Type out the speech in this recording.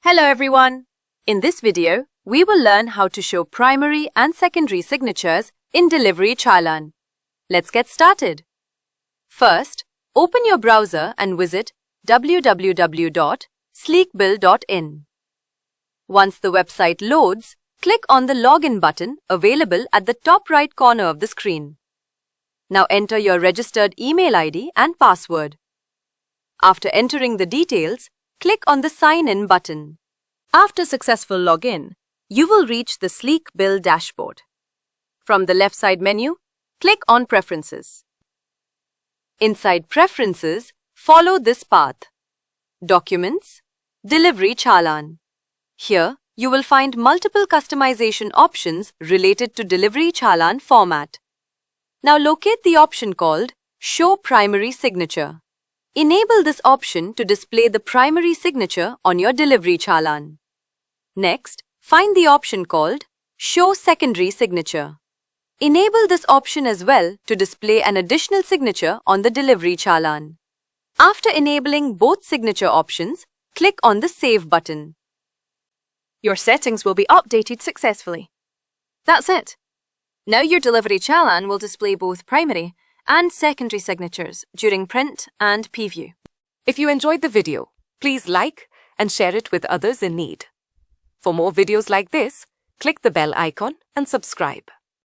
Hello everyone! In this video, we will learn how to show primary and secondary signatures in Delivery Challan. Let's get started. First, open your browser and visit www.sleekbill.in. Once the website loads, click on the Login button available at the top right corner of the screen. Now enter your registered email ID and password. After entering the details, click on the Sign In button. After successful login, you will reach the Sleek Bill dashboard. From the left side menu, click on Preferences. Inside Preferences, follow this path. Documents, Delivery Challan. Here, you will find multiple customization options related to Delivery Challan format. Now locate the option called Show Primary Signature. Enable this option to display the primary signature on your Delivery Challan. Next, find the option called Show Secondary Signature. Enable this option as well to display an additional signature on the Delivery Challan. After enabling both signature options, click on the Save button. Your settings will be updated successfully. That's it. Now your Delivery Challan will display both primary and secondary signatures during print and preview. If you enjoyed the video, please like and share it with others in need. For more videos like this, click the bell icon and subscribe.